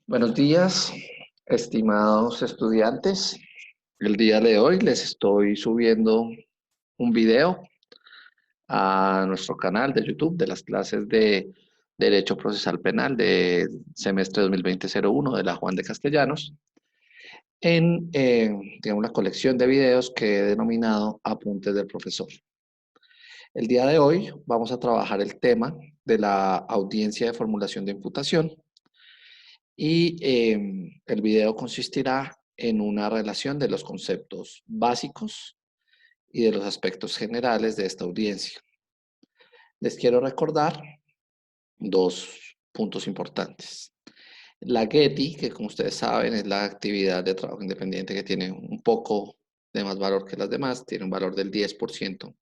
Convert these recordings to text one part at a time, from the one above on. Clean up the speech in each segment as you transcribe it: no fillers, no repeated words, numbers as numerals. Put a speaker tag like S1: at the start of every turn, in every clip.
S1: Buenos días, estimados estudiantes. El día de hoy les estoy subiendo un video a nuestro canal de YouTube de las clases de Derecho Procesal Penal de semestre 2020-01 de la Juan de Castellanos en digamos, la colección de videos que he denominado Apuntes del Profesor. El día de hoy vamos a trabajar el tema de la audiencia de formulación de imputación. Y el video consistirá en una relación de los conceptos básicos y de los aspectos generales de esta audiencia. Les quiero recordar dos puntos importantes. La GETI, que como ustedes saben es la actividad de trabajo independiente que tiene un poco de más valor que las demás, tiene un valor del 10%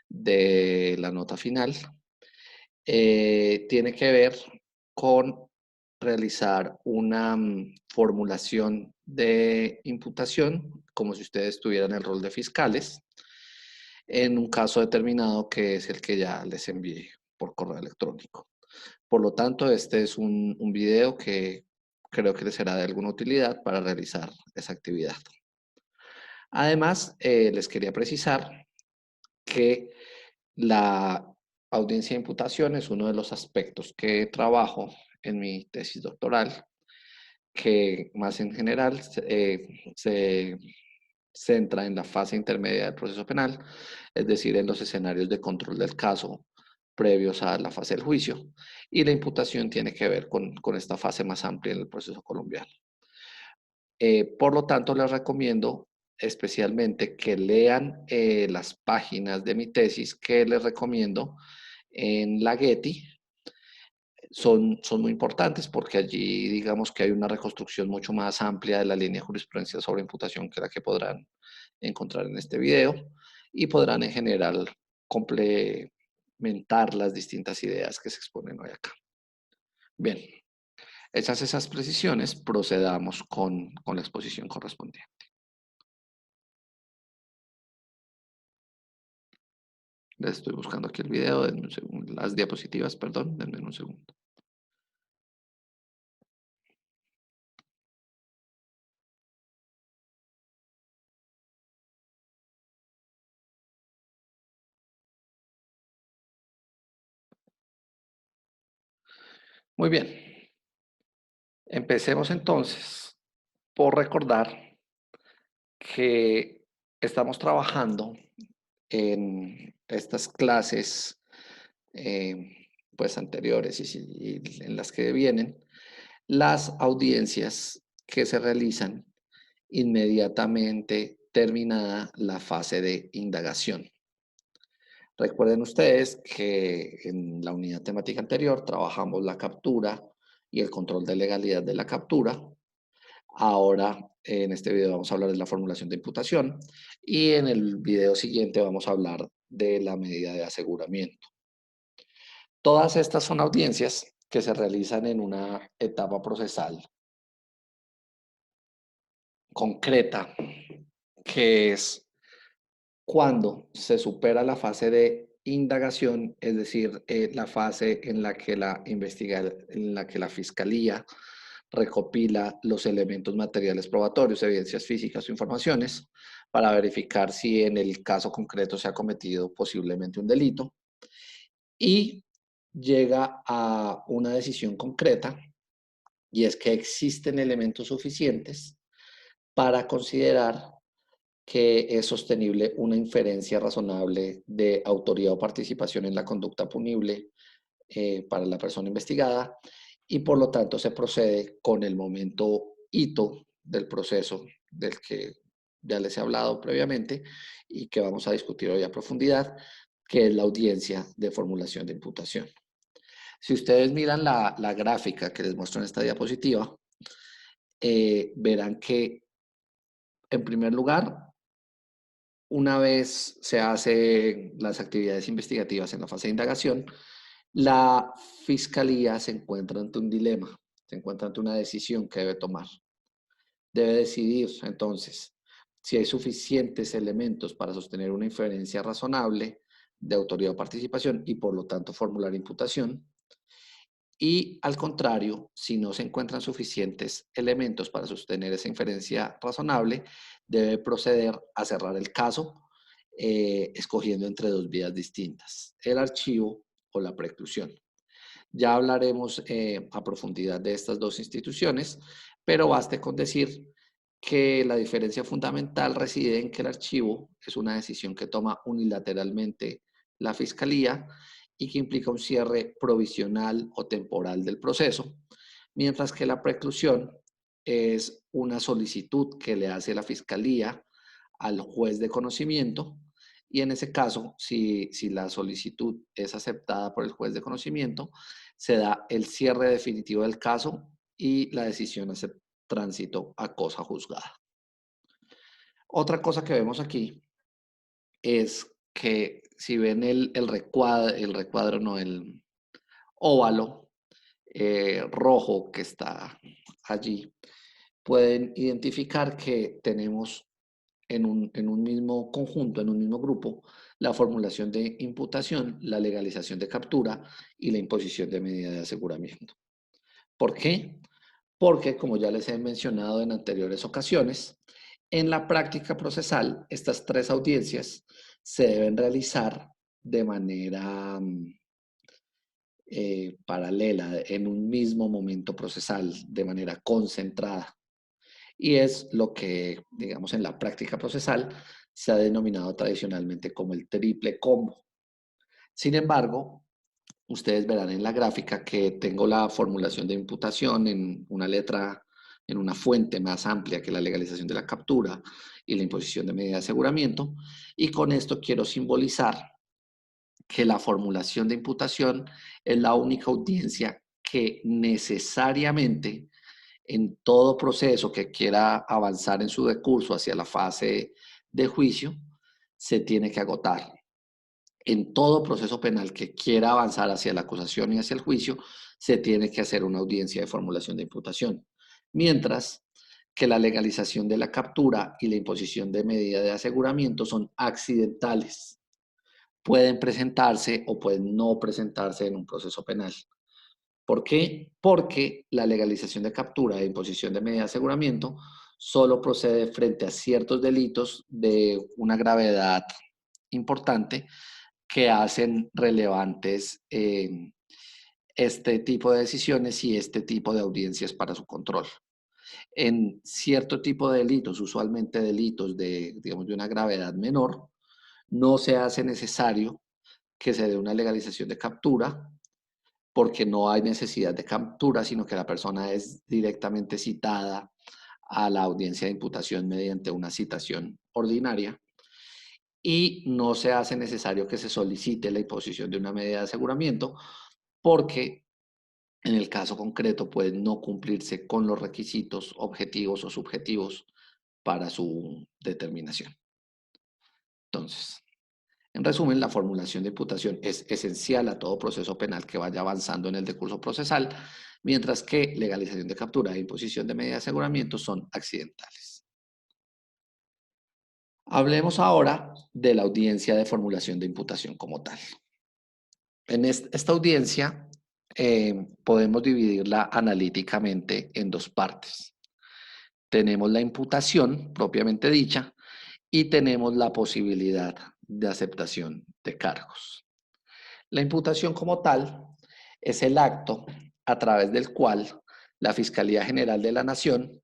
S1: de la nota final, tiene que ver con realizar una formulación de imputación, como si ustedes tuvieran el rol de fiscales, en un caso determinado que es el que ya les envié por correo electrónico. Por lo tanto, este es un video que creo que les será de alguna utilidad para realizar esa actividad. Además, les quería precisar que la audiencia de imputación es uno de los aspectos que trabajo en mi tesis doctoral, que más en general se centra en la fase intermedia del proceso penal, es decir, en los escenarios de control del caso previos a la fase del juicio, y la imputación tiene que ver con esta fase más amplia en el proceso colombiano. Por lo tanto, les recomiendo especialmente que lean las páginas de mi tesis que les recomiendo en la Getty. Son muy importantes porque allí digamos que hay una reconstrucción mucho más amplia de la línea de jurisprudencia sobre imputación que la que podrán encontrar en este video y podrán en general complementar las distintas ideas que se exponen hoy acá. Bien, hechas esas precisiones, procedamos con la exposición correspondiente. Les estoy buscando aquí el video, denme un segundo, las diapositivas, perdón, denme un segundo. Muy bien, empecemos entonces por recordar que estamos trabajando en estas clases pues anteriores y en las que vienen, las audiencias que se realizan inmediatamente terminada la fase de indagación. Recuerden ustedes que en la unidad temática anterior trabajamos la captura y el control de legalidad de la captura. Ahora, en este video vamos a hablar de la formulación de imputación y en el video siguiente vamos a hablar de la medida de aseguramiento. Todas estas son audiencias que se realizan en una etapa procesal concreta, que es cuando se supera la fase de indagación, es decir, la fase en la que la fiscalía recopila los elementos materiales probatorios, evidencias físicas o informaciones, para verificar si en el caso concreto se ha cometido posiblemente un delito, y llega a una decisión concreta, y es que existen elementos suficientes para considerar que es sostenible una inferencia razonable de autoría o participación en la conducta punible para la persona investigada, y por lo tanto se procede con el momento hito del proceso del que ya les he hablado previamente y que vamos a discutir hoy a profundidad, que es la audiencia de formulación de imputación. Si ustedes miran la gráfica que les muestro en esta diapositiva, verán que en primer lugar, una vez se hacen las actividades investigativas en la fase de indagación, la fiscalía se encuentra ante un dilema, se encuentra ante una decisión que debe tomar. Debe decidir entonces si hay suficientes elementos para sostener una inferencia razonable de autoría o participación y por lo tanto formular imputación, Y al contrario, si no se encuentran suficientes elementos para sostener esa inferencia razonable, debe proceder a cerrar el caso, escogiendo entre dos vías distintas, el archivo o la preclusión. Ya hablaremos a profundidad de estas dos instituciones, pero baste con decir que la diferencia fundamental reside en que el archivo es una decisión que toma unilateralmente la Fiscalía y que implica un cierre provisional o temporal del proceso, mientras que la preclusión es una solicitud que le hace la Fiscalía al juez de conocimiento y en ese caso, si la solicitud es aceptada por el juez de conocimiento, se da el cierre definitivo del caso y la decisión hace tránsito a cosa juzgada. Otra cosa que vemos aquí es que si ven el recuadro, no, el óvalo rojo que está allí, pueden identificar que tenemos en un mismo conjunto, en un mismo grupo, la formulación de imputación, la legalización de captura y la imposición de medida de aseguramiento. ¿Por qué? Porque, como ya les he mencionado en anteriores ocasiones, en la práctica procesal, estas tres audiencias se deben realizar de manera paralela, en un mismo momento procesal, de manera concentrada. Y es lo que, digamos, en la práctica procesal se ha denominado tradicionalmente como el triple combo. Sin embargo, ustedes verán en la gráfica que tengo la formulación de imputación en una letra, en una fuente más amplia que la legalización de la captura y la imposición de medida de aseguramiento. Y con esto quiero simbolizar que la formulación de imputación es la única audiencia que necesariamente en todo proceso que quiera avanzar en su recurso hacia la fase de juicio, se tiene que agotar. En todo proceso penal que quiera avanzar hacia la acusación y hacia el juicio, se tiene que hacer una audiencia de formulación de imputación. Mientras que la legalización de la captura y la imposición de medida de aseguramiento son accidentales. Pueden presentarse o pueden no presentarse en un proceso penal. ¿Por qué? Porque la legalización de captura e imposición de medida de aseguramiento solo procede frente a ciertos delitos de una gravedad importante que hacen relevantes este tipo de decisiones y este tipo de audiencias para su control. En cierto tipo de delitos, usualmente delitos de, digamos, de una gravedad menor, no se hace necesario que se dé una legalización de captura porque no hay necesidad de captura, sino que la persona es directamente citada a la audiencia de imputación mediante una citación ordinaria y no se hace necesario que se solicite la imposición de una medida de aseguramiento porque en el caso concreto puede no cumplirse con los requisitos objetivos o subjetivos para su determinación. Entonces, en resumen, la formulación de imputación es esencial a todo proceso penal que vaya avanzando en el decurso procesal, mientras que legalización de captura e imposición de medida de aseguramiento son accidentales. Hablemos ahora de la audiencia de formulación de imputación como tal. En esta audiencia podemos dividirla analíticamente en dos partes. Tenemos la imputación propiamente dicha y tenemos la posibilidad de aceptación de cargos. La imputación como tal es el acto a través del cual la Fiscalía General de la Nación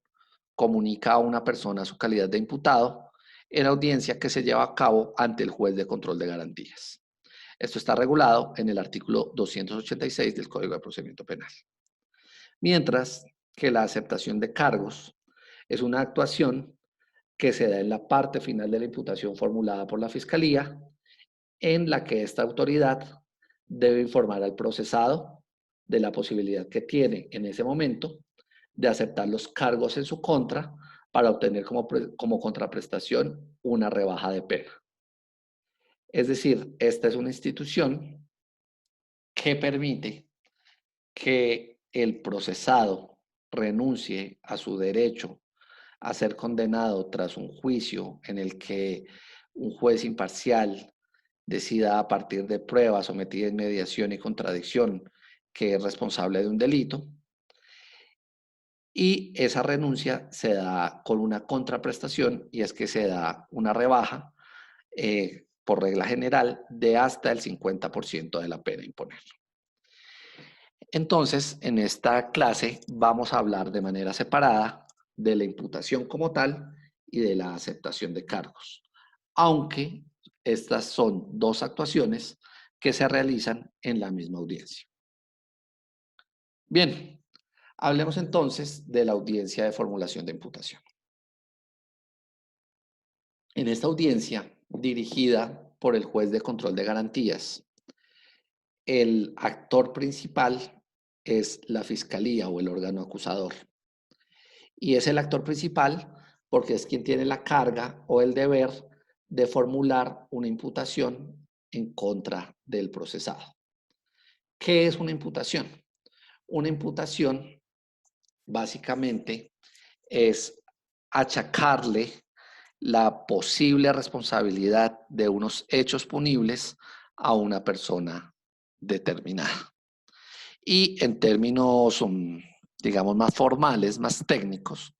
S1: comunica a una persona su calidad de imputado en audiencia que se lleva a cabo ante el juez de control de garantías. Esto está regulado en el artículo 286 del Código de Procedimiento Penal. Mientras que la aceptación de cargos es una actuación que se da en la parte final de la imputación formulada por la Fiscalía, en la que esta autoridad debe informar al procesado de la posibilidad que tiene en ese momento de aceptar los cargos en su contra para obtener como contraprestación una rebaja de pena. Es decir, esta es una institución que permite que el procesado renuncie a su derecho a ser condenado tras un juicio en el que un juez imparcial decida a partir de pruebas sometidas en mediación y contradicción que es responsable de un delito, y esa renuncia se da con una contraprestación, y es que se da una rebaja, por regla general, de hasta el 50% de la pena a imponer. Entonces, en esta clase vamos a hablar de manera separada de la imputación como tal y de la aceptación de cargos, aunque estas son dos actuaciones que se realizan en la misma audiencia. Bien, hablemos entonces de la audiencia de formulación de imputación. En esta audiencia, dirigida por el juez de control de garantías, el actor principal es la fiscalía o el órgano acusador. Y es el actor principal porque es quien tiene la carga o el deber de formular una imputación en contra del procesado. ¿Qué es una imputación? Una imputación básicamente es achacarle la posible responsabilidad de unos hechos punibles a una persona determinada. Y en términos, digamos, más formales, más técnicos,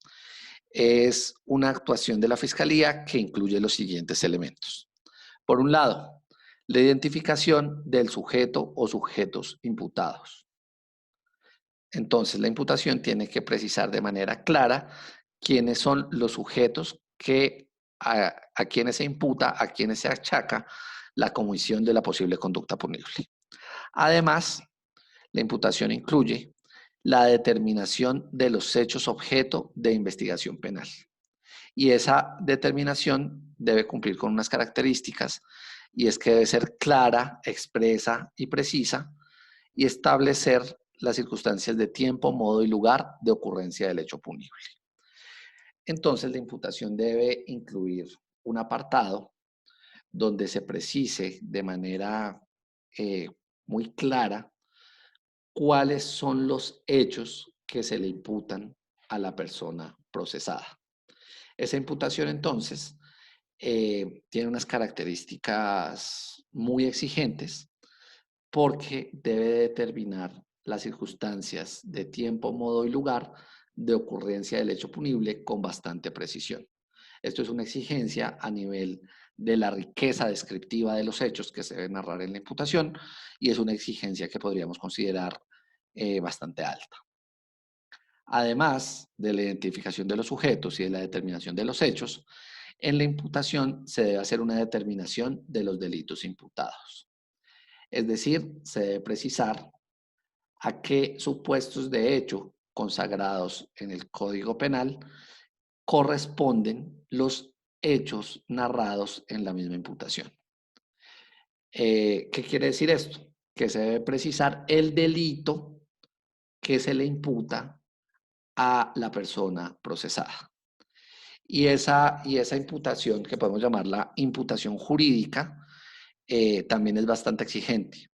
S1: es una actuación de la Fiscalía que incluye los siguientes elementos. Por un lado, la identificación del sujeto o sujetos imputados. Entonces, la imputación tiene que precisar de manera clara quiénes son los sujetos a quienes se imputa, a quienes se achaca la comisión de la posible conducta punible. Además, la imputación incluye la determinación de los hechos objeto de investigación penal. Y esa determinación debe cumplir con unas características, y es que debe ser clara, expresa y precisa, y establecer las circunstancias de tiempo, modo y lugar de ocurrencia del hecho punible. Entonces, la imputación debe incluir un apartado donde se precise de manera muy clara cuáles son los hechos que se le imputan a la persona procesada. Esa imputación, entonces, tiene unas características muy exigentes porque debe determinar las circunstancias de tiempo, modo y lugar de ocurrencia del hecho punible con bastante precisión. Esto es una exigencia a nivel de la riqueza descriptiva de los hechos que se deben narrar en la imputación, y es una exigencia que podríamos considerar bastante alta. Además de la identificación de los sujetos y de la determinación de los hechos, en la imputación se debe hacer una determinación de los delitos imputados. Es decir, se debe precisar a qué supuestos de hecho consagrados en el Código Penal corresponden los hechos narrados en la misma imputación. ¿Qué quiere decir esto? Que se debe precisar el delito que se le imputa a la persona procesada. Y esa imputación, que podemos llamarla imputación jurídica, también es bastante exigente,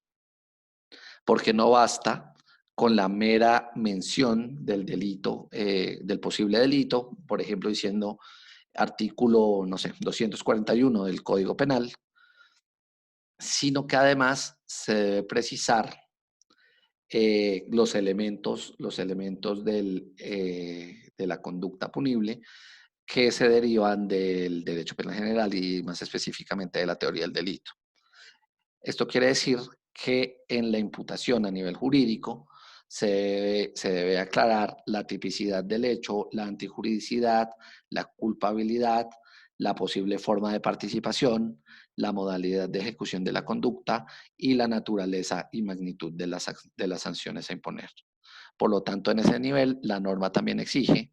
S1: porque no basta con la mera mención del delito, del posible delito, por ejemplo, diciendo artículo, no sé, 241 del Código Penal, sino que además se debe precisar los elementos de la conducta punible que se derivan del derecho penal general y más específicamente de la teoría del delito. Esto quiere decir que en la imputación a nivel jurídico se debe aclarar la tipicidad del hecho, la antijuridicidad, la culpabilidad, la posible forma de participación, la modalidad de ejecución de la conducta y la naturaleza y magnitud de las sanciones a imponer. Por lo tanto, en ese nivel, la norma también exige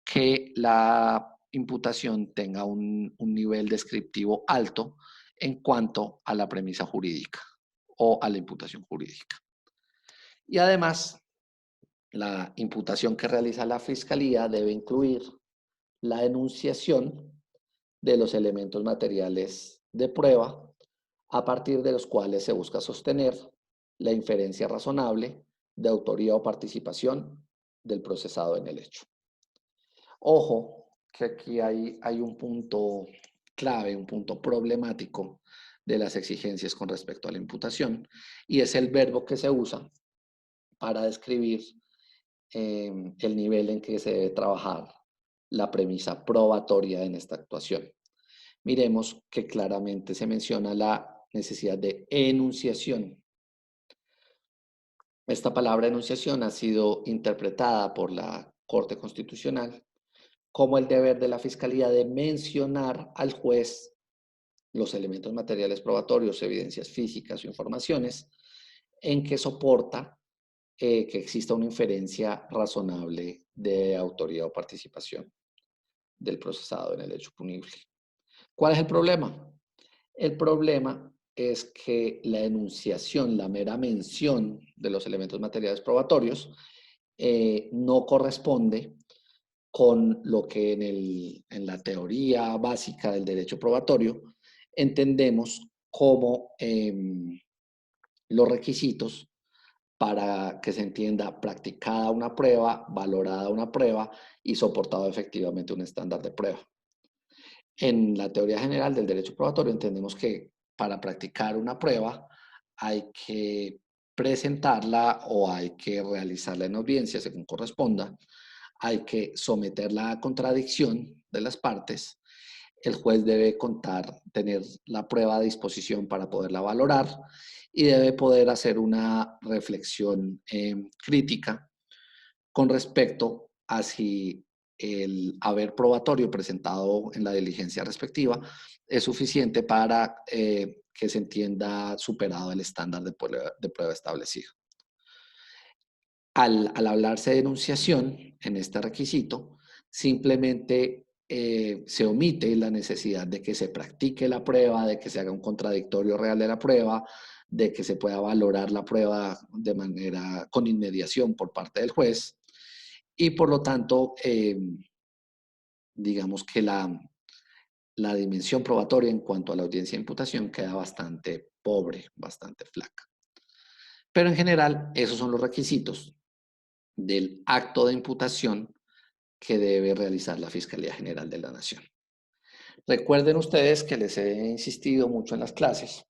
S1: que la imputación tenga un nivel descriptivo alto en cuanto a la premisa jurídica o a la imputación jurídica. Y además, la imputación que realiza la Fiscalía debe incluir la enunciación de los elementos materiales de prueba a partir de los cuales se busca sostener la inferencia razonable de autoría o participación del procesado en el hecho. Ojo, que aquí hay un punto clave, un punto problemático de las exigencias con respecto a la imputación, y es el verbo que se usa para describir el nivel en que se debe trabajar la premisa probatoria en esta actuación. Miremos que claramente se menciona la necesidad de enunciación. Esta palabra enunciación ha sido interpretada por la Corte Constitucional como el deber de la Fiscalía de mencionar al juez los elementos materiales probatorios, evidencias físicas o informaciones en que soporta que exista una inferencia razonable de autoría o participación del procesado en el hecho punible. ¿Cuál es el problema? El problema es que la enunciación, la mera mención de los elementos materiales probatorios, no corresponde con lo que en la teoría básica del derecho probatorio entendemos como los requisitos para que se entienda practicada una prueba, valorada una prueba y soportado efectivamente un estándar de prueba. En la teoría general del derecho probatorio entendemos que para practicar una prueba hay que presentarla o hay que realizarla en audiencia según corresponda, hay que someterla a contradicción de las partes, el juez debe tener la prueba a disposición para poderla valorar y debe poder hacer una reflexión crítica con respecto a si el haber probatorio presentado en la diligencia respectiva es suficiente para que se entienda superado el estándar de prueba establecido. Al hablarse de enunciación en este requisito, simplemente se omite la necesidad de que se practique la prueba, de que se haga un contradictorio real de la prueba, de que se pueda valorar la prueba de manera con inmediación por parte del juez y por lo tanto, digamos que la dimensión probatoria en cuanto a la audiencia de imputación queda bastante pobre, bastante flaca. Pero en general, esos son los requisitos del acto de imputación que debe realizar la Fiscalía General de la Nación. Recuerden ustedes que les he insistido mucho en las clases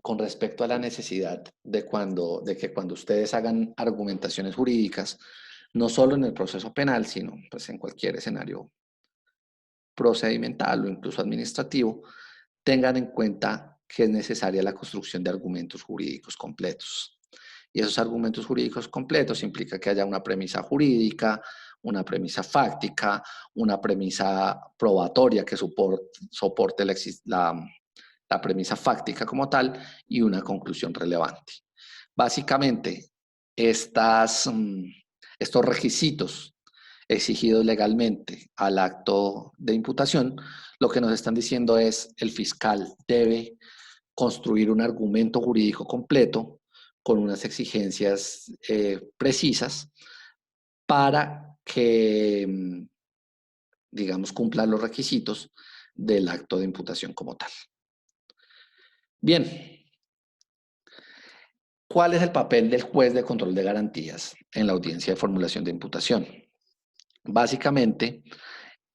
S1: con respecto a la necesidad de que cuando ustedes hagan argumentaciones jurídicas, no solo en el proceso penal, sino pues en cualquier escenario procedimental o incluso administrativo, tengan en cuenta que es necesaria la construcción de argumentos jurídicos completos. Y esos argumentos jurídicos completos implica que haya una premisa jurídica, una premisa fáctica, una premisa probatoria que soporte la premisa fáctica como tal y una conclusión relevante. Básicamente, estos requisitos exigidos legalmente al acto de imputación, lo que nos están diciendo es el fiscal debe construir un argumento jurídico completo con unas exigencias precisas para que, digamos, cumpla los requisitos del acto de imputación como tal. Bien, ¿cuál es el papel del juez de control de garantías en la audiencia de formulación de imputación? Básicamente,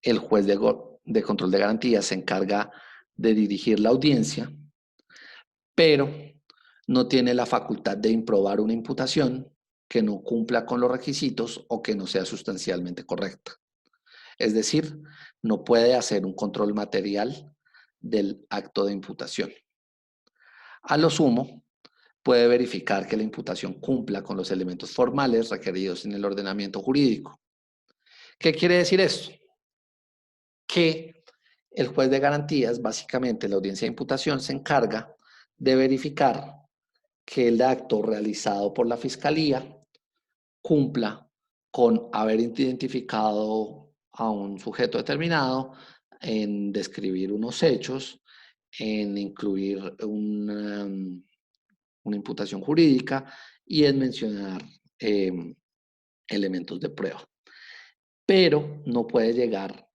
S1: el juez de control de garantías se encarga de dirigir la audiencia, pero no tiene la facultad de improbar una imputación que no cumpla con los requisitos o que no sea sustancialmente correcta. Es decir, no puede hacer un control material del acto de imputación. A lo sumo, puede verificar que la imputación cumpla con los elementos formales requeridos en el ordenamiento jurídico. ¿Qué quiere decir esto? Que el juez de garantías, básicamente la audiencia de imputación, se encarga de verificar que el acto realizado por la fiscalía cumpla con haber identificado a un sujeto determinado, en describir unos hechos, en incluir una imputación jurídica y en mencionar elementos de prueba. Pero no puede llegar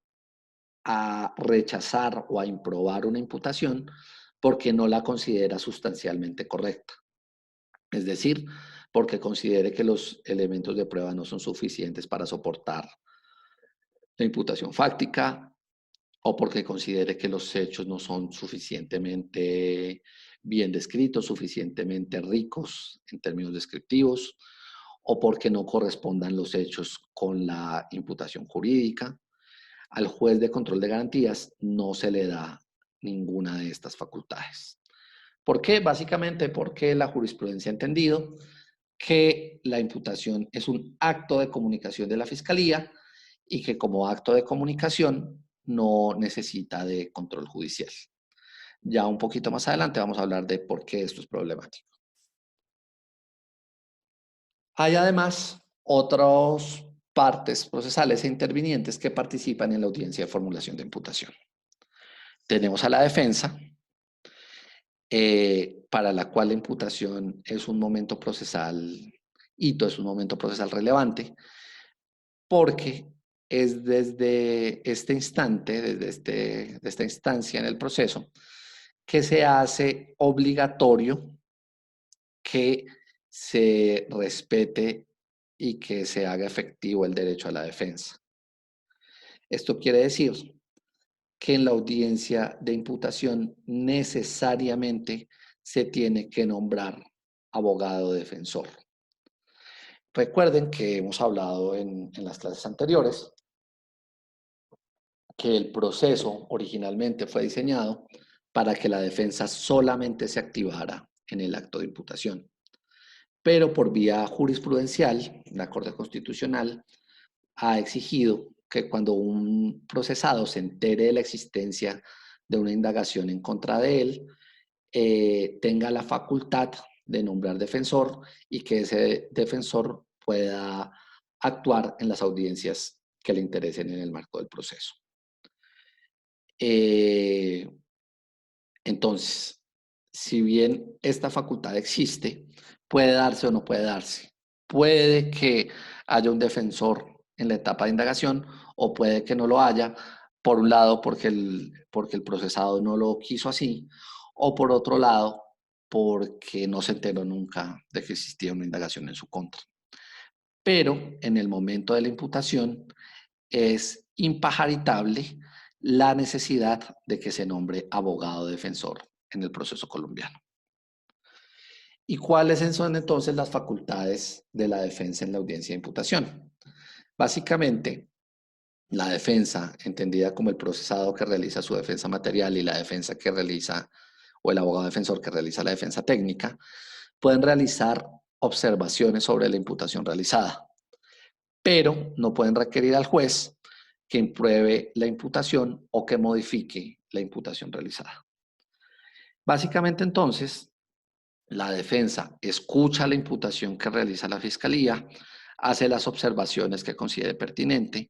S1: a rechazar o a improbar una imputación porque no la considera sustancialmente correcta. Es decir, porque considere que los elementos de prueba no son suficientes para soportar la imputación fáctica o porque considere que los hechos no son suficientemente bien descritos, suficientemente ricos en términos descriptivos, o porque no correspondan los hechos con la imputación jurídica. Al juez de control de garantías no se le da ninguna de estas facultades. ¿Por qué? Básicamente porque la jurisprudencia ha entendido que la imputación es un acto de comunicación de la Fiscalía y que como acto de comunicación no necesita de control judicial. Ya un poquito más adelante vamos a hablar de por qué esto es problemático. Hay además otras partes procesales e intervinientes que participan en la audiencia de formulación de imputación. Tenemos a la defensa, para la cual la imputación es un momento procesal, hito es un momento procesal relevante, porque es desde este instante, desde esta instancia en el proceso, que se hace obligatorio que se respete y que se haga efectivo el derecho a la defensa. Esto quiere decir que en la audiencia de imputación necesariamente se tiene que nombrar abogado defensor. Recuerden que hemos hablado en las clases anteriores que el proceso originalmente fue diseñado para que la defensa solamente se activara en el acto de imputación. Pero por vía jurisprudencial, la Corte Constitucional ha exigido que cuando un procesado se entere de la existencia de una indagación en contra de él, tenga la facultad de nombrar defensor y que ese defensor pueda actuar en las audiencias que le interesen en el marco del proceso. Entonces, si bien esta facultad existe, puede darse o no puede darse. Puede que haya un defensor en la etapa de indagación o puede que no lo haya, por un lado porque el procesado no lo quiso así, o por otro lado porque no se enteró nunca de que existía una indagación en su contra. Pero en el momento de la imputación es impajaritable la necesidad de que se nombre abogado defensor en el proceso colombiano. ¿Y cuáles son entonces las facultades de la defensa en la audiencia de imputación? Básicamente, la defensa, entendida como el procesado que realiza su defensa material y la defensa que realiza, o el abogado defensor que realiza la defensa técnica, pueden realizar observaciones sobre la imputación realizada, pero no pueden requerir al juez que impruebe la imputación o que modifique la imputación realizada. Básicamente, entonces, la defensa escucha la imputación que realiza la fiscalía, hace las observaciones que considere pertinente,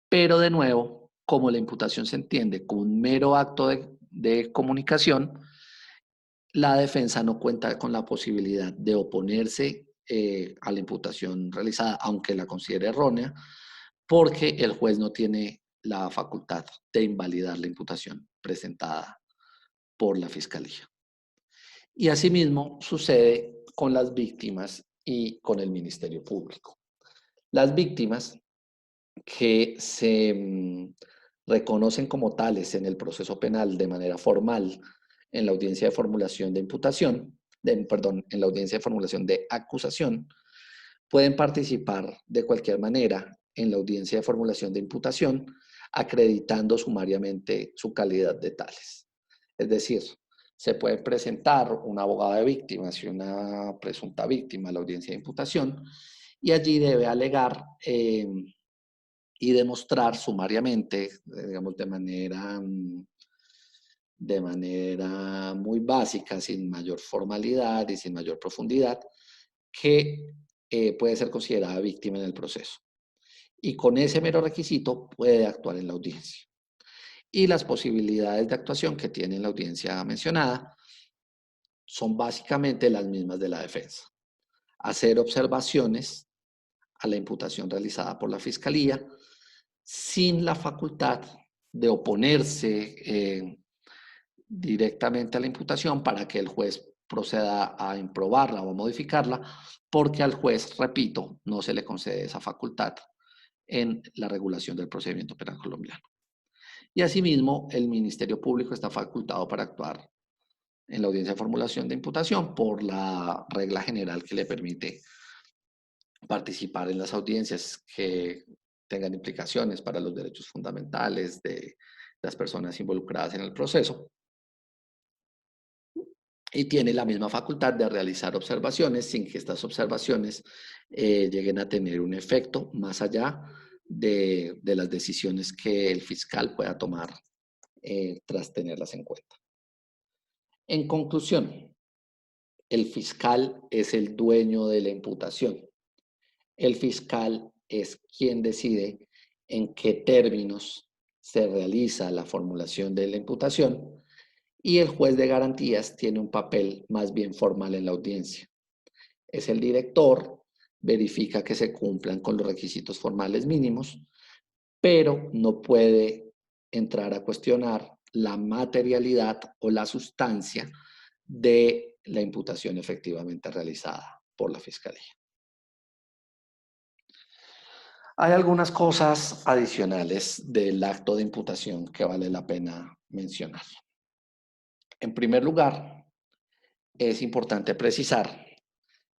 S1: pero de nuevo, como la imputación se entiende como un mero acto de comunicación, la defensa no cuenta con la posibilidad de oponerse a la imputación realizada, aunque la considere errónea, porque el juez no tiene la facultad de invalidar la imputación presentada por la fiscalía. Y asimismo sucede con las víctimas y con el Ministerio Público. Las víctimas que se reconocen como tales en el proceso penal de manera formal en la audiencia de formulación de imputación, perdón, en la audiencia de formulación de acusación, pueden participar de cualquier manera en la audiencia de formulación de imputación, acreditando sumariamente su calidad de tales. Es decir, se puede presentar una abogada de víctimas y una presunta víctima a la audiencia de imputación y allí debe alegar y demostrar sumariamente, digamos, de manera muy básica, sin mayor formalidad y sin mayor profundidad, que puede ser considerada víctima en el proceso. Y con ese mero requisito puede actuar en la audiencia. Y las posibilidades de actuación que tiene la audiencia mencionada son básicamente las mismas de la defensa. Hacer observaciones a la imputación realizada por la Fiscalía sin la facultad de oponerse directamente a la imputación para que el juez proceda a improbarla o a modificarla, porque al juez, repito, no se le concede esa facultad en la regulación del procedimiento penal colombiano. Y asimismo, el Ministerio Público está facultado para actuar en la audiencia de formulación de imputación por la regla general que le permite participar en las audiencias que tengan implicaciones para los derechos fundamentales de las personas involucradas en el proceso. Y tiene la misma facultad de realizar observaciones sin que estas observaciones lleguen a tener un efecto más allá de las decisiones que el fiscal pueda tomar tras tenerlas en cuenta. En conclusión, el fiscal es el dueño de la imputación. El fiscal es quien decide en qué términos se realiza la formulación de la imputación y el juez de garantías tiene un papel más bien formal en la audiencia. Es el director, verifica que se cumplan con los requisitos formales mínimos, pero no puede entrar a cuestionar la materialidad o la sustancia de la imputación efectivamente realizada por la Fiscalía. Hay algunas cosas adicionales del acto de imputación que vale la pena mencionar. En primer lugar, es importante precisar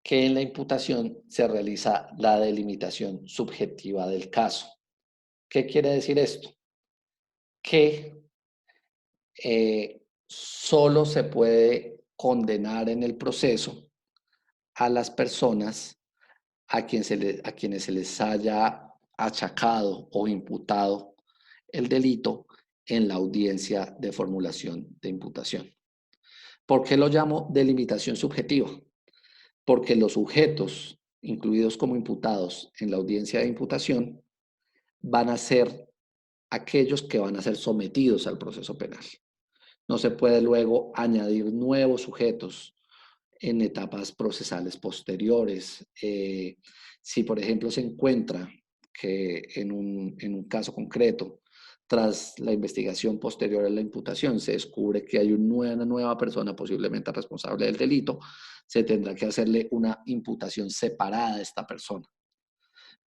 S1: que en la imputación se realiza la delimitación subjetiva del caso. ¿Qué quiere decir esto? Que solo se puede condenar en el proceso a las personas a quienes se les haya achacado o imputado el delito en la audiencia de formulación de imputación. ¿Por qué lo llamo delimitación subjetiva? Porque los sujetos incluidos como imputados en la audiencia de imputación van a ser aquellos que van a ser sometidos al proceso penal. No se puede luego añadir nuevos sujetos en etapas procesales posteriores. Si, por ejemplo, se encuentra que en un caso concreto, tras la investigación posterior a la imputación, se descubre que hay una nueva persona posiblemente responsable del delito, se tendrá que hacerle una imputación separada de esta persona.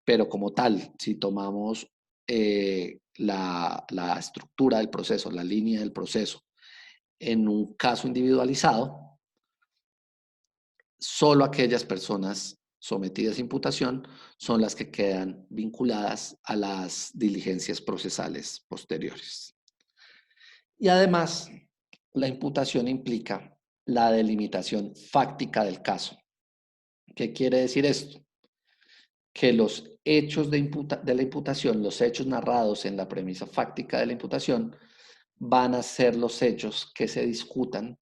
S1: Pero como tal, si tomamos la estructura del proceso, la línea del proceso, en un caso individualizado, solo aquellas personas sometidas a imputación son las que quedan vinculadas a las diligencias procesales posteriores. Y además, la imputación implica la delimitación fáctica del caso. ¿Qué quiere decir esto? Que los hechos de la imputación, los hechos narrados en la premisa fáctica de la imputación, van a ser los hechos que se discutan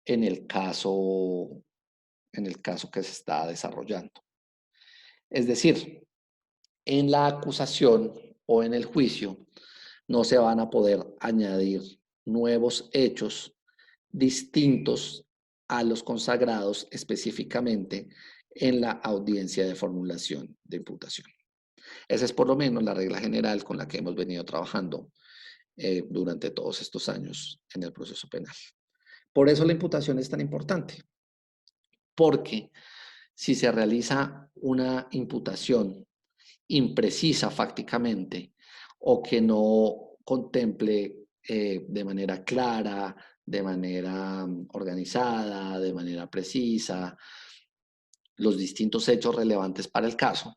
S1: en el caso que se está desarrollando. Es decir, en la acusación o en el juicio no se van a poder añadir nuevos hechos distintos a los consagrados específicamente en la audiencia de formulación de imputación. Esa es por lo menos la regla general con la que hemos venido trabajando durante todos estos años en el proceso penal. Por eso la imputación es tan importante, porque si se realiza una imputación imprecisa fácticamente o que no contemple de manera clara, de manera organizada, de manera precisa, los distintos hechos relevantes para el caso,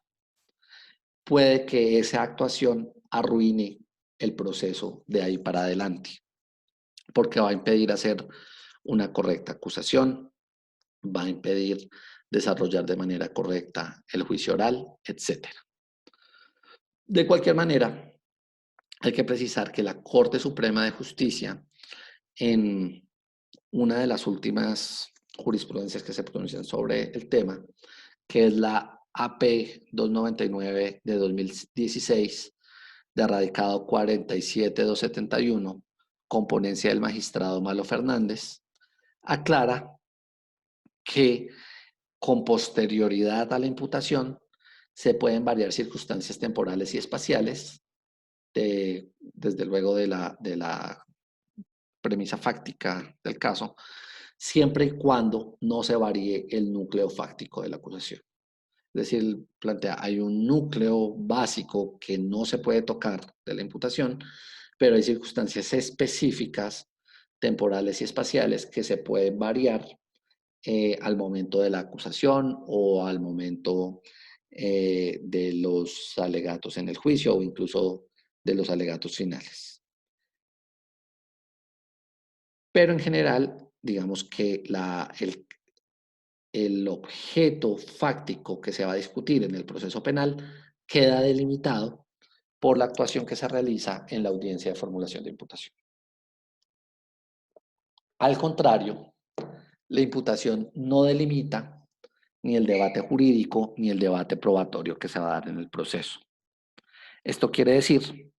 S1: puede que esa actuación arruine el proceso de ahí para adelante, porque va a impedir hacer una correcta acusación, va a impedir desarrollar de manera correcta el juicio oral, etc. De cualquier manera, hay que precisar que la Corte Suprema de Justicia, en una de las últimas jurisprudencias que se pronuncian sobre el tema, que es la AP 299 de 2016, de radicado 47271, con ponencia del magistrado Malo Fernández, aclara que con posterioridad a la imputación se pueden variar circunstancias temporales y espaciales, desde luego de la premisa fáctica del caso, siempre y cuando no se varíe el núcleo fáctico de la acusación. Es decir, plantea, hay un núcleo básico que no se puede tocar de la imputación, pero hay circunstancias específicas, temporales y espaciales que se pueden variar al momento de la acusación o al momento de los alegatos en el juicio o incluso de los alegatos finales. Pero en general, digamos que el objeto fáctico que se va a discutir en el proceso penal queda delimitado por la actuación que se realiza en la audiencia de formulación de imputación. Al contrario, la imputación no delimita ni el debate jurídico ni el debate probatorio que se va a dar en el proceso. Esto quiere decir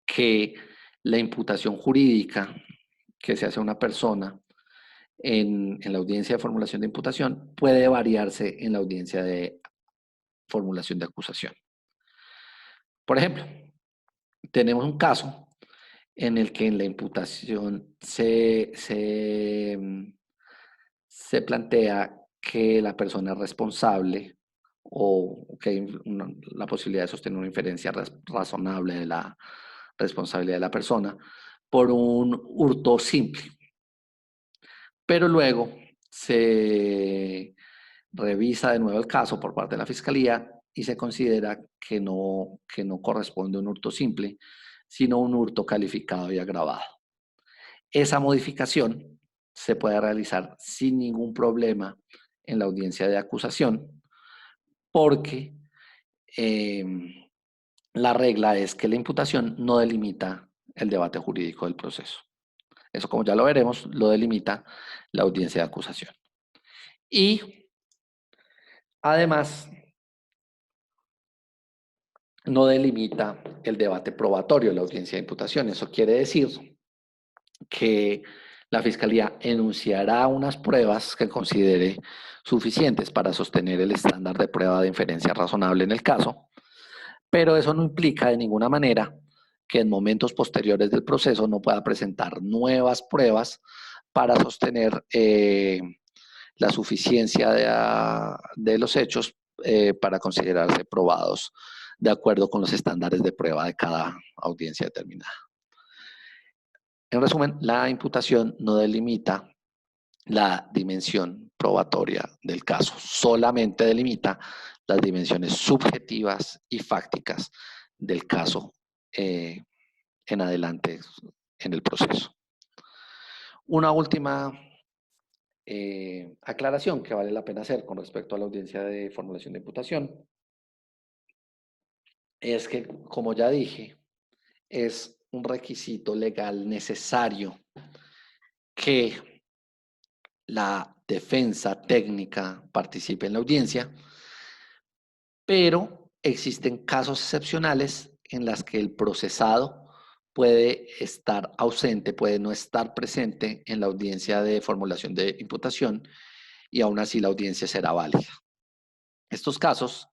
S1: que la imputación jurídica que se hace a una persona en la audiencia de formulación de imputación puede variarse en la audiencia de formulación de acusación. Por ejemplo, tenemos un caso en el que en la imputación se plantea que la persona es responsable o que hay la posibilidad de sostener una inferencia razonable de la responsabilidad de la persona por un hurto simple. Pero luego se revisa de nuevo el caso por parte de la Fiscalía y se considera que no corresponde a un hurto simple, sino un hurto calificado y agravado. Esa modificación se puede realizar sin ningún problema en la audiencia de acusación porque eh, la regla es que la imputación no delimita el debate jurídico del proceso. Eso, como ya lo veremos, lo delimita la audiencia de acusación. Y además, no delimita el debate probatorio de la audiencia de imputación. Eso quiere decir que la Fiscalía enunciará unas pruebas que considere suficientes para sostener el estándar de prueba de inferencia razonable en el caso, pero eso no implica de ninguna manera que en momentos posteriores del proceso no pueda presentar nuevas pruebas para sostener la suficiencia de los hechos para considerarse probados de acuerdo con los estándares de prueba de cada audiencia determinada. En resumen, la imputación no delimita la dimensión probatoria del caso, solamente delimita las dimensiones subjetivas y fácticas del caso en adelante en el proceso. Una última aclaración que vale la pena hacer con respecto a la audiencia de formulación de imputación es que, como ya dije, es un requisito legal necesario que la defensa técnica participe en la audiencia, pero existen casos excepcionales en los que el procesado puede estar ausente, puede no estar presente en la audiencia de formulación de imputación y aún así la audiencia será válida. Estos casos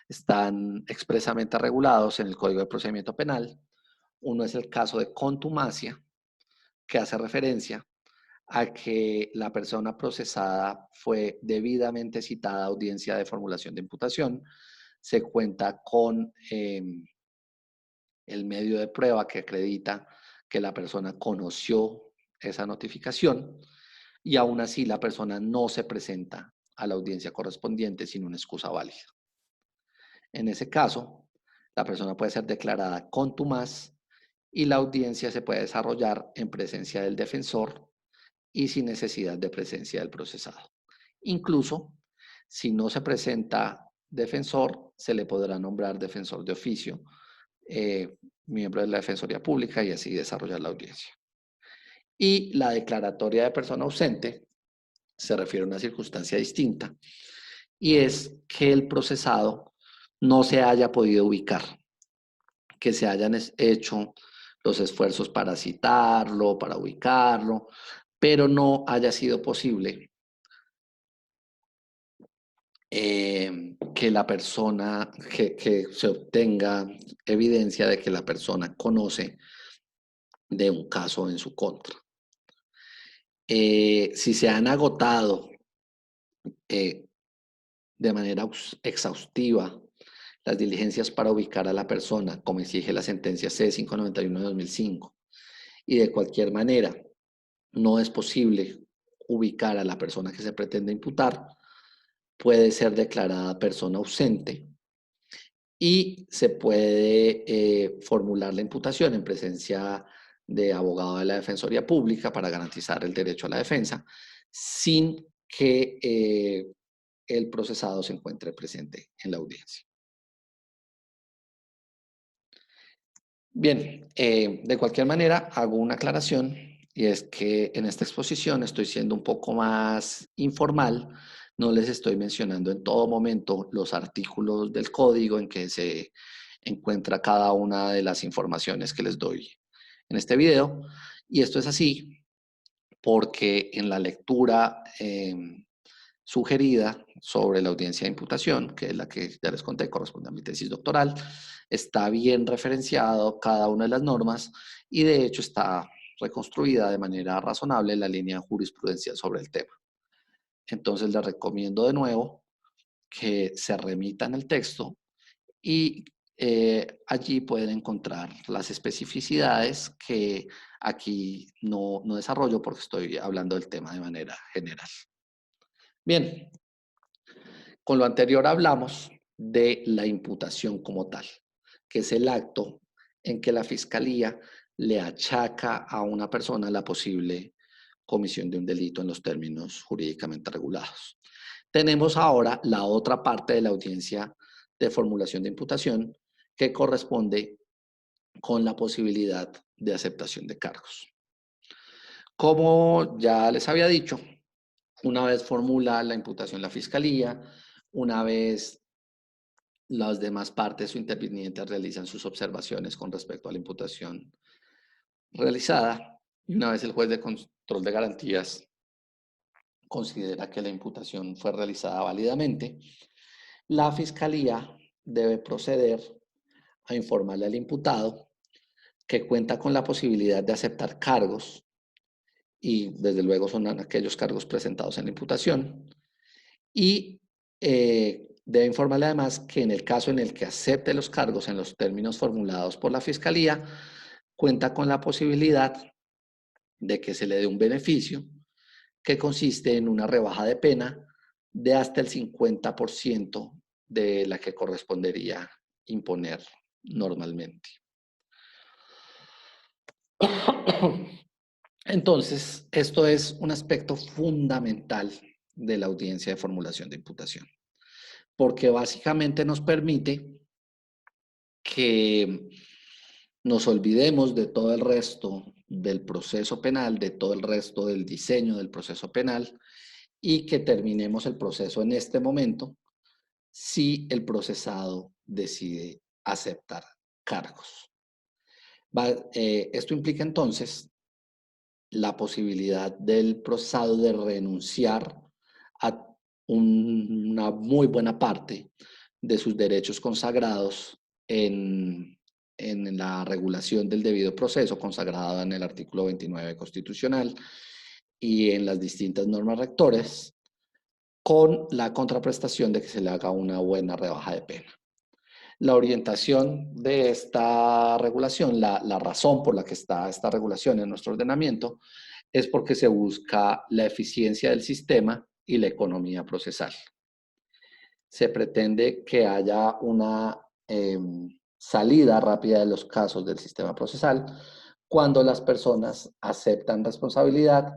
S1: están expresamente regulados en el Código de Procedimiento Penal. Uno es el caso de contumacia, que hace referencia a que la persona procesada fue debidamente citada a audiencia de formulación de imputación, se cuenta con el medio de prueba que acredita que la persona conoció esa notificación y aún así la persona no se presenta a la audiencia correspondiente sin una excusa válida. En ese caso, la persona puede ser declarada contumaz y la audiencia se puede desarrollar en presencia del defensor y sin necesidad de presencia del procesado. Incluso, si no se presenta defensor, se le podrá nombrar defensor de oficio, miembro de la Defensoría Pública y así desarrollar la audiencia. Y la declaratoria de persona ausente se refiere a una circunstancia distinta y es que el procesado no se haya podido ubicar, que se hayan hecho los esfuerzos para citarlo, para ubicarlo, pero no haya sido posible que la persona, que se obtenga evidencia de que la persona conoce de un caso en su contra. Si se han agotado de manera exhaustiva las diligencias para ubicar a la persona, como exige la sentencia C591 de 2005, y de cualquier manera no es posible ubicar a la persona que se pretende imputar, puede ser declarada persona ausente y se puede formular la imputación en presencia de abogado de la Defensoría Pública para garantizar el derecho a la defensa, sin que el procesado se encuentre presente en la audiencia. Bien, de cualquier manera hago una aclaración y es que en esta exposición estoy siendo un poco más informal, no les estoy mencionando en todo momento los artículos del código en que se encuentra cada una de las informaciones que les doy en este video, y esto es así porque en la lectura sugerida sobre la audiencia de imputación, que es la que ya les conté, corresponde a mi tesis doctoral, está bien referenciado cada una de las normas y de hecho está reconstruida de manera razonable la línea jurisprudencial sobre el tema. Entonces les recomiendo de nuevo que se remitan el texto y allí pueden encontrar las especificidades que aquí no desarrollo porque estoy hablando del tema de manera general. Bien, con lo anterior hablamos de la imputación como tal, que es el acto en que la fiscalía le achaca a una persona la posible comisión de un delito en los términos jurídicamente regulados. Tenemos ahora la otra parte de la audiencia de formulación de imputación que corresponde con la posibilidad de aceptación de cargos. Como ya les había dicho, una vez formula la imputación la fiscalía, una vez las demás partes o intervinientes realizan sus observaciones con respecto a la imputación realizada, y una vez el juez de control de garantías considera que la imputación fue realizada válidamente, la fiscalía debe proceder a informarle al imputado que cuenta con la posibilidad de aceptar cargos, y desde luego son aquellos cargos presentados en la imputación, y debe informarle además que en el caso en el que acepte los cargos en los términos formulados por la Fiscalía, cuenta con la posibilidad de que se le dé un beneficio que consiste en una rebaja de pena de hasta el 50% de la que correspondería imponer normalmente. Entonces, esto es un aspecto fundamental de la audiencia de formulación de imputación, porque básicamente nos permite que nos olvidemos de todo el resto del proceso penal, de todo el resto del diseño del proceso penal y que terminemos el proceso en este momento si el procesado decide aceptar cargos. Esto implica entonces la posibilidad del procesado de renunciar a una muy buena parte de sus derechos consagrados en la regulación del debido proceso, consagrada en el artículo 29 constitucional y en las distintas normas rectores, con la contraprestación de que se le haga una buena rebaja de pena. La orientación de esta regulación, la razón por la que está esta regulación en nuestro ordenamiento, es porque se busca la eficiencia del sistema y la economía procesal. Se pretende que haya una salida rápida de los casos del sistema procesal cuando las personas aceptan responsabilidad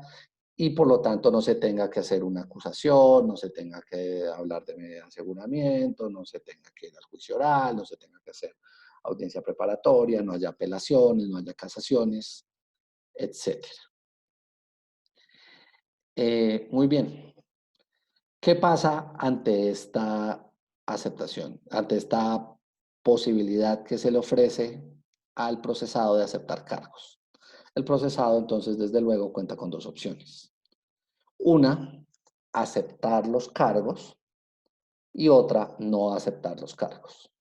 S1: y por lo tanto no se tenga que hacer una acusación, no se tenga que hablar de aseguramiento, no se tenga que ir al juicio oral, no se tenga que hacer audiencia preparatoria, no haya apelaciones, no haya casaciones, etc. Muy bien. ¿Qué pasa ante esta aceptación, ante esta posibilidad que se le ofrece al procesado de aceptar cargos? El procesado entonces desde luego cuenta con dos opciones. Una, aceptar los cargos y otra, no aceptar los cargos.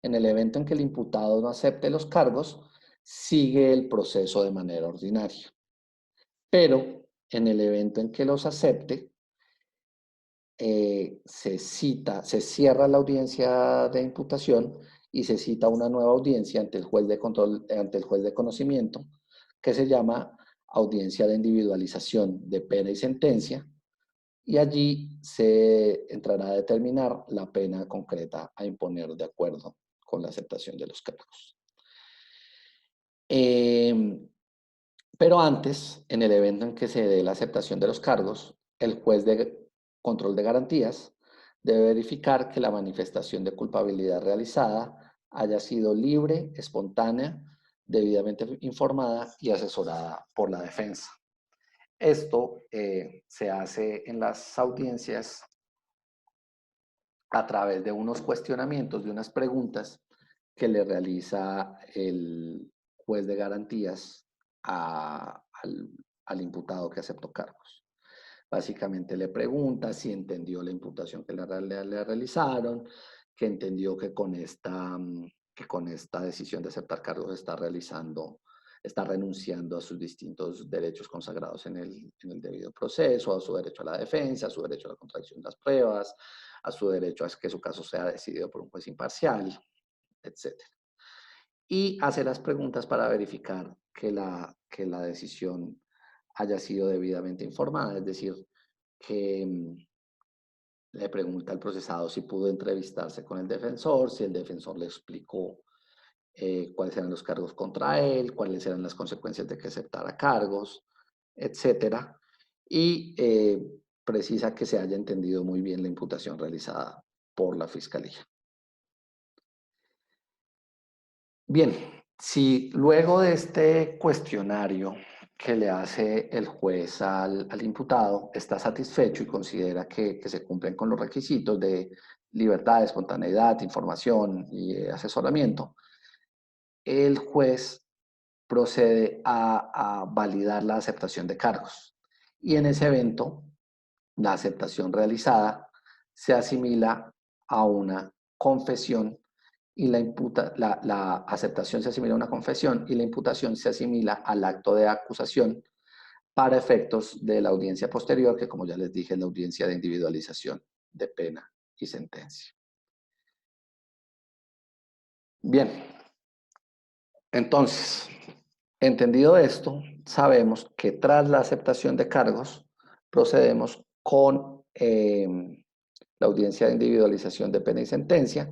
S1: En el evento en que el imputado no acepte los cargos, sigue el proceso de manera ordinaria. Pero en el evento en que los acepte, se cierra la audiencia de imputación y se cita una nueva audiencia ante el juez de control, ante el juez de conocimiento, que se llama audiencia de individualización de pena y sentencia, y allí se entrará a determinar la pena concreta a imponer de acuerdo con la aceptación de los cargos. Pero antes, en el evento en que se dé la aceptación de los cargos, el juez de control de garantías debe verificar que la manifestación de culpabilidad realizada haya sido libre, espontánea, debidamente informada y asesorada por la defensa. Esto se hace en las audiencias a través de unos cuestionamientos, de unas preguntas que le realiza el juez de garantías al imputado que aceptó cargos. Básicamente le pregunta si entendió la imputación que le realizaron, que entendió que con esta decisión de aceptar cargos está renunciando a sus distintos derechos consagrados en el debido proceso, a su derecho a la defensa, a su derecho a la contradicción de las pruebas, a su derecho a que su caso sea decidido por un juez imparcial, etc. Y hace las preguntas para verificar que la decisión haya sido debidamente informada, es decir, que le pregunta al procesado si pudo entrevistarse con el defensor, si el defensor le explicó cuáles eran los cargos contra él, cuáles eran las consecuencias de que aceptara cargos, etcétera, y precisa que se haya entendido muy bien la imputación realizada por la Fiscalía. Bien, si luego de este cuestionario que le hace el juez al imputado está satisfecho y considera que se cumplen con los requisitos de libertad, espontaneidad, información y asesoramiento, el juez procede a validar la aceptación de cargos. Y en ese evento, la aceptación realizada se asimila a una confesión y la aceptación se asimila a una confesión y la imputación se asimila al acto de acusación para efectos de la audiencia posterior, que como ya les dije, es la audiencia de individualización de pena y sentencia. Bien, entonces, entendido esto, sabemos que tras la aceptación de cargos, procedemos con la audiencia de individualización de pena y sentencia,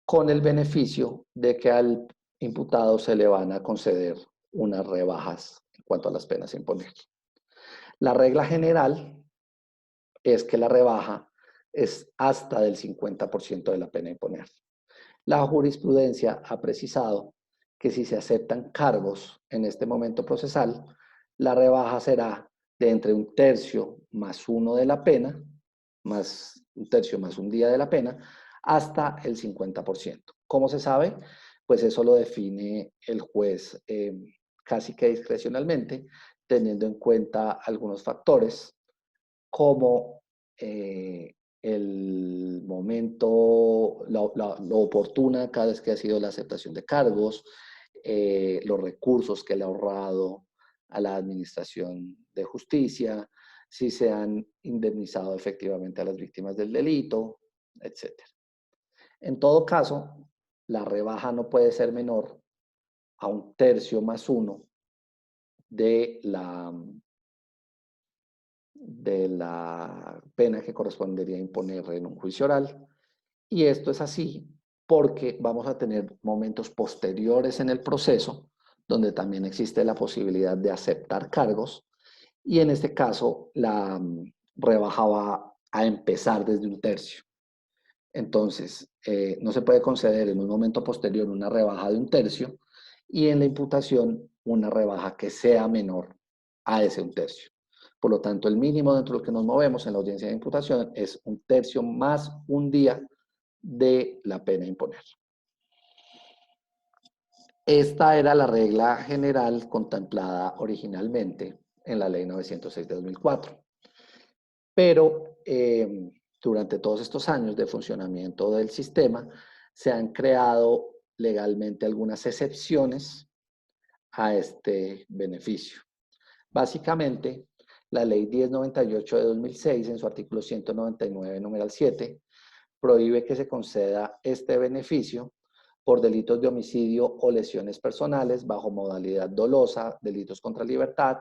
S1: con el beneficio de que al imputado se le van a conceder unas rebajas en cuanto a las penas a imponer. La regla general es que la rebaja es hasta del 50% de la pena a imponer. La jurisprudencia ha precisado que si se aceptan cargos en este momento procesal, la rebaja será de entre 1/3 más 1 de la pena, más 1/3 más 1 día de la pena, hasta el 50%. ¿Cómo se sabe? Pues eso lo define el juez casi que discrecionalmente, teniendo en cuenta algunos factores como el momento, lo oportuna cada vez que ha sido la aceptación de cargos, los recursos que le ha ahorrado a la administración de justicia, si se han indemnizado efectivamente a las víctimas del delito, etc. En todo caso, la rebaja no puede ser menor a 1/3 más 1 de la pena que correspondería imponer en un juicio oral. Y esto es así porque vamos a tener momentos posteriores en el proceso donde también existe la posibilidad de aceptar cargos y en este caso la rebaja va a empezar desde 1/3. Entonces, no se puede conceder en un momento posterior una rebaja de 1/3 y en la imputación una rebaja que sea menor a ese 1/3. Por lo tanto, el mínimo dentro del que nos movemos en la audiencia de imputación es 1/3 más 1 día de la pena a imponer. Esta era la regla general contemplada originalmente en la Ley 906 de 2004. Pero durante todos estos años de funcionamiento del sistema, se han creado legalmente algunas excepciones a este beneficio. Básicamente, La ley 1098 de 2006, en su artículo 199, numeral 7, prohíbe que se conceda este beneficio por delitos de homicidio o lesiones personales bajo modalidad dolosa, delitos contra libertad,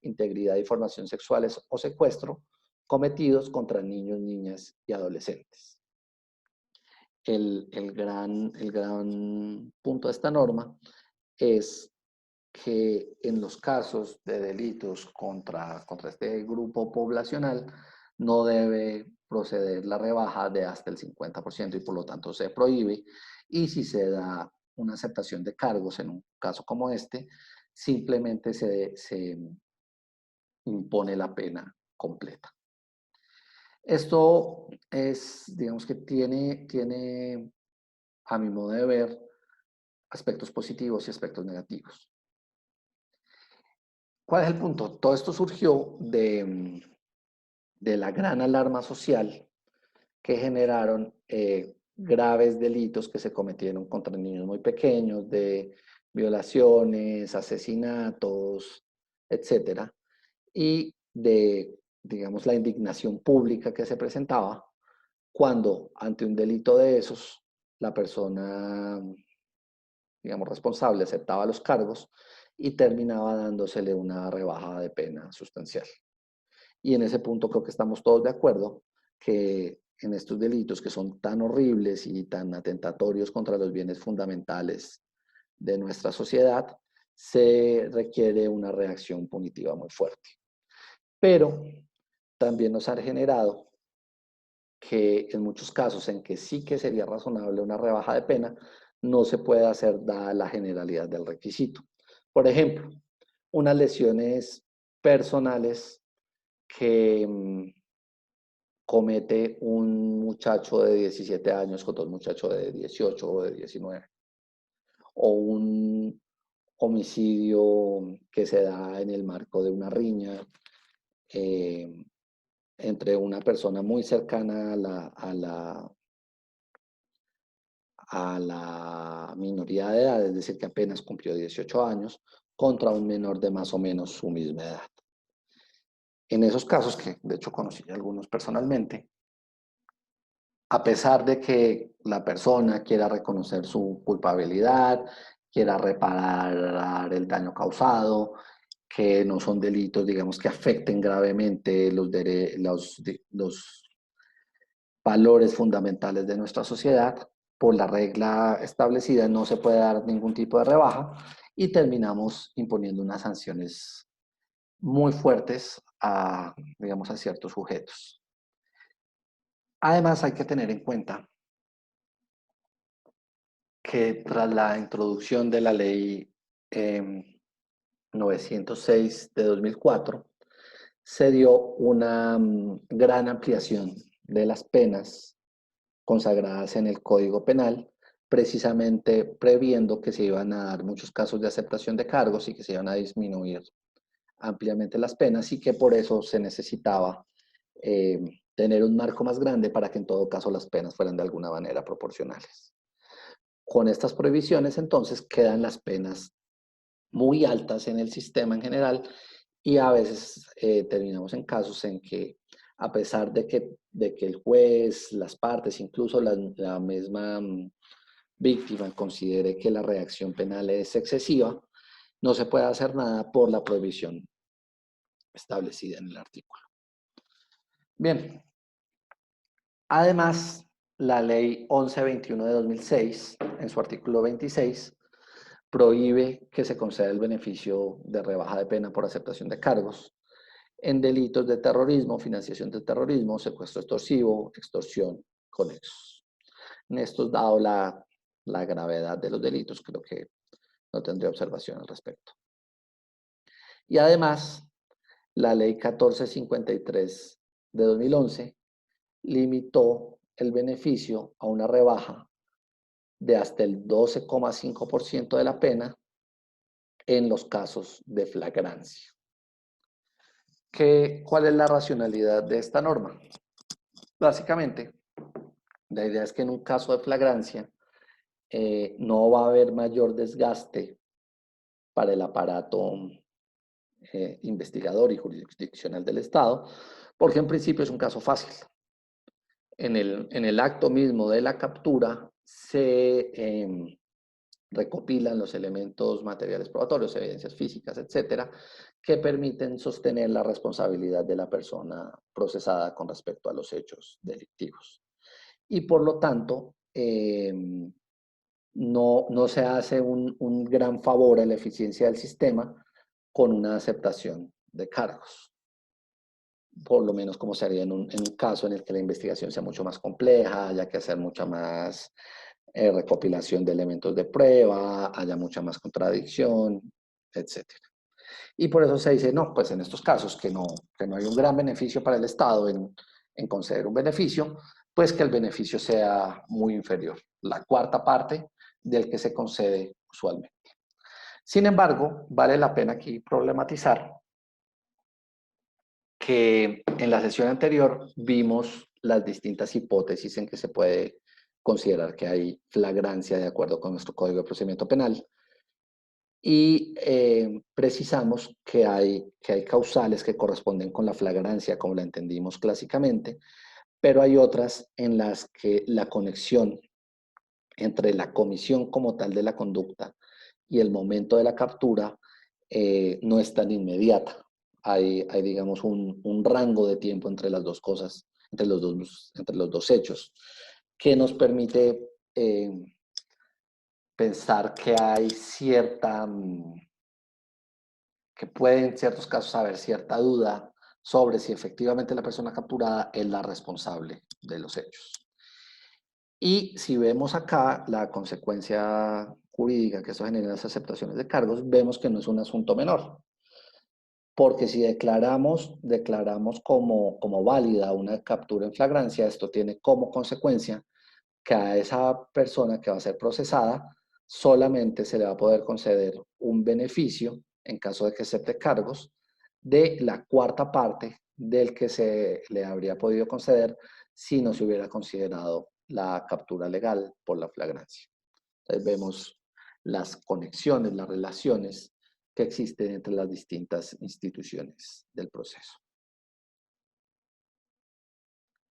S1: integridad y formación sexuales o secuestro, cometidos contra niños, niñas y adolescentes. El gran punto de esta norma es que en los casos de delitos contra este grupo poblacional no debe proceder la rebaja de hasta el 50% y por lo tanto se prohíbe. Y si se da una aceptación de cargos en un caso como este, simplemente se impone la pena completa. Esto es, digamos que tiene, a mi modo de ver, aspectos positivos y aspectos negativos. ¿Cuál es el punto? Todo esto surgió de la gran alarma social que generaron graves delitos que se cometieron contra niños muy pequeños, de violaciones, asesinatos, etcétera, y de, digamos, la indignación pública que se presentaba cuando ante un delito de esos, la persona, digamos, responsable aceptaba los cargos y terminaba dándosele una rebaja de pena sustancial. Y en ese punto creo que estamos todos de acuerdo que en estos delitos que son tan horribles y tan atentatorios contra los bienes fundamentales de nuestra sociedad, se requiere una reacción punitiva muy fuerte. Pero también nos ha generado que en muchos casos en que sí que sería razonable una rebaja de pena, no se puede hacer dada la generalidad del requisito. Por ejemplo, unas lesiones personales que comete un muchacho de 17 años contra un muchacho de 18 o de 19, o un homicidio que se da en el marco de una riña eh, entre una persona muy cercana a la minoría de edad, es decir, que apenas cumplió 18 años, contra un menor de más o menos su misma edad. En esos casos, que de hecho conocí algunos personalmente, a pesar de que la persona quiera reconocer su culpabilidad, quiera reparar el daño causado, que no son delitos, digamos, que afecten gravemente los valores fundamentales de nuestra sociedad, por la regla establecida no se puede dar ningún tipo de rebaja y terminamos imponiendo unas sanciones muy fuertes a, digamos, a ciertos sujetos. Además, hay que tener en cuenta que tras la introducción de la ley 906 de 2004, se dio una gran ampliación de las penas consagradas en el Código Penal, precisamente previendo que se iban a dar muchos casos de aceptación de cargos y que se iban a disminuir ampliamente las penas y que por eso se necesitaba eh, tener un marco más grande para que en todo caso las penas fueran de alguna manera proporcionales. Con estas prohibiciones, entonces, quedan las penas muy altas en el sistema en general y a veces terminamos en casos en que, a pesar de que el juez, las partes, incluso la misma víctima considere que la reacción penal es excesiva, no se puede hacer nada por la prohibición establecida en el artículo. Bien, además, la ley 1121 de 2006, en su artículo 26, prohíbe que se conceda el beneficio de rebaja de pena por aceptación de cargos en delitos de terrorismo, financiación de terrorismo, secuestro extorsivo, extorsión, conexos. En estos, dado la gravedad de los delitos, creo que no tendría observación al respecto. Y además, la ley 1453 de 2011 limitó el beneficio a una rebaja de hasta el 12,5% de la pena en los casos de flagrancia. ¿Cuál es la racionalidad de esta norma? Básicamente, la idea es que en un caso de flagrancia no va a haber mayor desgaste para el aparato investigador y jurisdiccional del Estado, porque en principio es un caso fácil. En el acto mismo de la captura se recopilan los elementos materiales probatorios, evidencias físicas, etcétera, que permiten sostener la responsabilidad de la persona procesada con respecto a los hechos delictivos. Y por lo tanto, no se hace un gran favor a la eficiencia del sistema con una aceptación de cargos, por lo menos como se haría en un caso en el que la investigación sea mucho más compleja, haya que hacer mucha más recopilación de elementos de prueba, haya mucha más contradicción, etcétera. Y por eso se dice, no, pues en estos casos que no hay un gran beneficio para el Estado en conceder un beneficio, pues que el beneficio sea muy inferior, la cuarta parte del que se concede usualmente. Sin embargo, vale la pena aquí problematizar que en la sesión anterior vimos las distintas hipótesis en que se puede considerar que hay flagrancia de acuerdo con nuestro Código de Procedimiento Penal y precisamos que hay causales que corresponden con la flagrancia como la entendimos clásicamente, pero hay otras en las que la conexión entre la comisión como tal de la conducta y el momento de la captura no es tan inmediata. Hay digamos, un rango de tiempo entre las dos cosas, entre los dos hechos, que nos permite pensar que puede en ciertos casos haber cierta duda sobre si efectivamente la persona capturada es la responsable de los hechos. Y si vemos acá la consecuencia jurídica que esto genera en las aceptaciones de cargos, vemos que no es un asunto menor. Porque si declaramos como válida una captura en flagrancia, esto tiene como consecuencia que a esa persona que va a ser procesada solamente se le va a poder conceder un beneficio en caso de que acepte cargos de la cuarta parte del que se le habría podido conceder si no se hubiera considerado la captura legal por la flagrancia. Entonces vemos las conexiones, las relaciones que existen entre las distintas instituciones del proceso.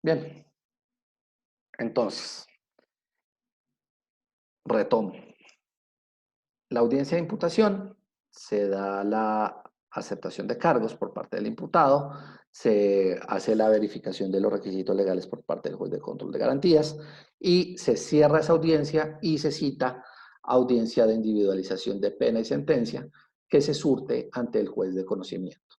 S1: Bien, entonces, retomo. La audiencia de imputación se da la aceptación de cargos por parte del imputado, se hace la verificación de los requisitos legales por parte del juez de control de garantías y se cierra esa audiencia y se cita audiencia de individualización de pena y sentencia que se surte ante el juez de conocimiento.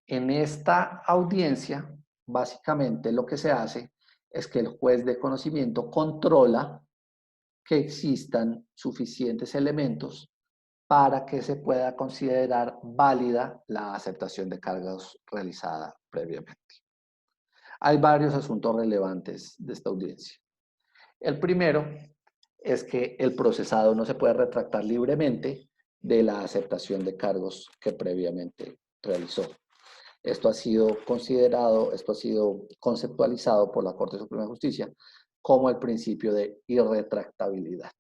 S1: En esta audiencia, básicamente lo que se hace es que el juez de conocimiento controla que existan suficientes elementos para que se pueda considerar válida la aceptación de cargos realizada previamente. Hay varios asuntos relevantes de esta audiencia. El primero es que el procesado no se puede retractar libremente de la aceptación de cargos que previamente realizó. Esto ha sido conceptualizado por la Corte Suprema de Justicia como el principio de irretractabilidad.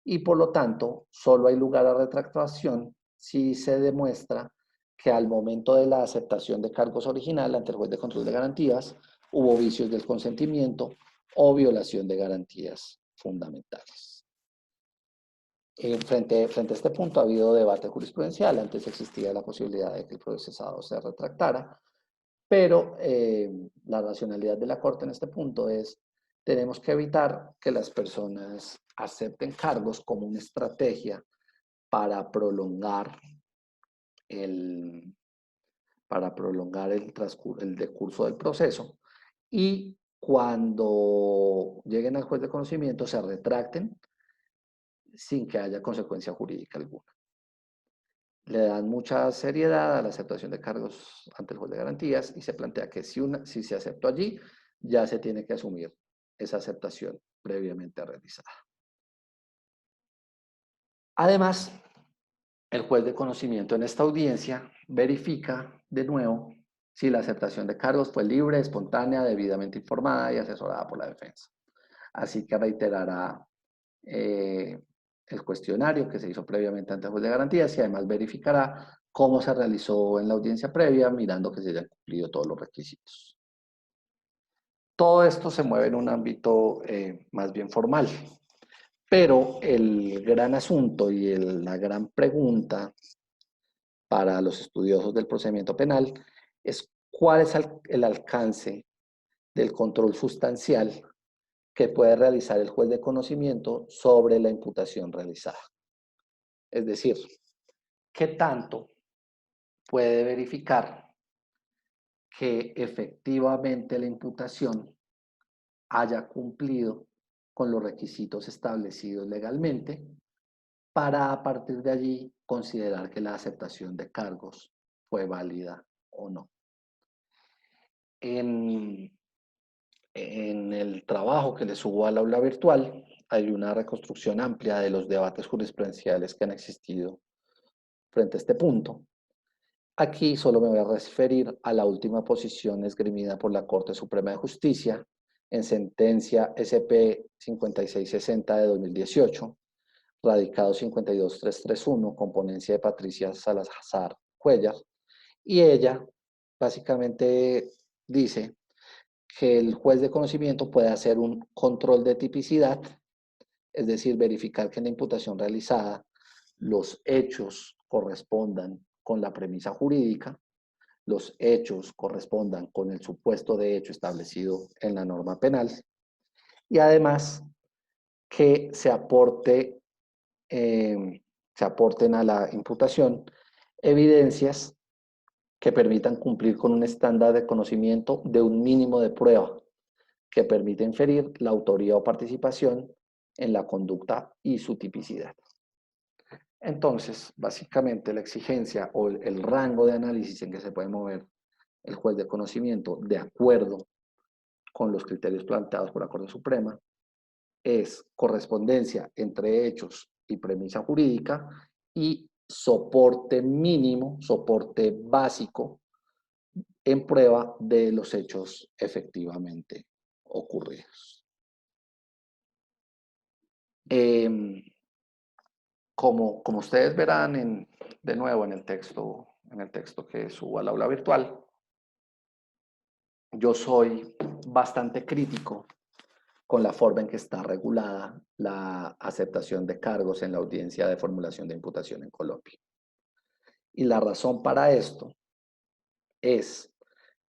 S1: Y por lo tanto, solo hay lugar a retractación si se demuestra que al momento de la aceptación de cargos original ante el juez de control de garantías hubo vicios del consentimiento o violación de garantías fundamentales. Frente a este punto ha habido debate jurisprudencial. Antes existía la posibilidad de que el procesado se retractara, pero la racionalidad de la Corte en este punto es: tenemos que evitar que las personas acepten cargos como una estrategia para prolongar el, el decurso del proceso, y cuando lleguen al juez de conocimiento se retracten sin que haya consecuencia jurídica alguna. Le dan mucha seriedad a la aceptación de cargos ante el juez de garantías y se plantea que si se aceptó allí, ya se tiene que asumir esa aceptación previamente realizada. Además, el juez de conocimiento en esta audiencia verifica de nuevo si la aceptación de cargos fue libre, espontánea, debidamente informada y asesorada por la defensa. Así que reiterará el cuestionario que se hizo previamente ante el juez de garantías y además verificará cómo se realizó en la audiencia previa, mirando que se hayan cumplido todos los requisitos. Todo esto se mueve en un ámbito más bien formal, pero el gran asunto y la gran pregunta para los estudiosos del procedimiento penal es cuál es el alcance del control sustancial que puede realizar el juez de conocimiento sobre la imputación realizada. Es decir, ¿qué tanto puede verificar que efectivamente la imputación haya cumplido con los requisitos establecidos legalmente para a partir de allí considerar que la aceptación de cargos fue válida o no? En, en el trabajo que le subo al aula virtual hay una reconstrucción amplia de los debates jurisprudenciales que han existido frente a este punto. Aquí solo me voy a referir a la última posición esgrimida por la Corte Suprema de Justicia en sentencia SP 5660 de 2018, radicado 52331, con ponencia de Patricia Salazar Cuellar, y ella básicamente dice que el juez de conocimiento puede hacer un control de tipicidad, es decir, verificar que en la imputación realizada los hechos correspondan con la premisa jurídica, los hechos correspondan con el supuesto de hecho establecido en la norma penal y además que se aporten a la imputación evidencias que permitan cumplir con un estándar de conocimiento de un mínimo de prueba que permite inferir la autoría o participación en la conducta y su tipicidad. Entonces, básicamente la exigencia o el rango de análisis en que se puede mover el juez de conocimiento de acuerdo con los criterios planteados por la Corte Suprema es correspondencia entre hechos y premisa jurídica y soporte mínimo, soporte básico en prueba de los hechos efectivamente ocurridos. Como ustedes verán de nuevo en el texto que subo al aula virtual, yo soy bastante crítico con la forma en que está regulada la aceptación de cargos en la audiencia de formulación de imputación en Colombia. Y la razón para esto es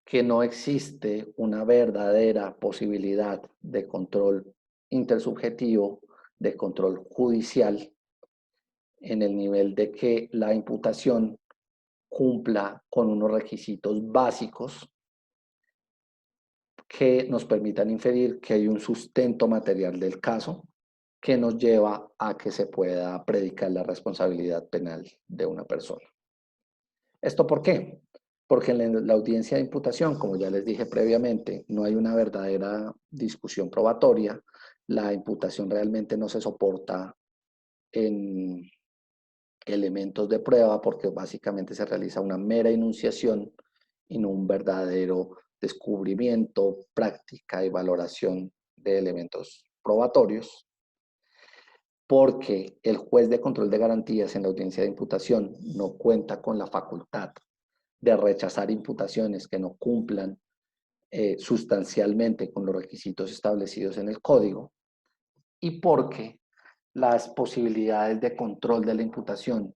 S1: que no existe una verdadera posibilidad de control intersubjetivo, de control judicial, en el nivel de que la imputación cumpla con unos requisitos básicos que nos permitan inferir que hay un sustento material del caso que nos lleva a que se pueda predicar la responsabilidad penal de una persona. ¿Esto por qué? Porque en la audiencia de imputación, como ya les dije previamente, no hay una verdadera discusión probatoria. La imputación realmente no se soporta en elementos de prueba porque básicamente se realiza una mera enunciación y no un verdadero descubrimiento, práctica y valoración de elementos probatorios, porque el juez de control de garantías en la audiencia de imputación no cuenta con la facultad de rechazar imputaciones que no cumplan sustancialmente con los requisitos establecidos en el código, y porque las posibilidades de control de la imputación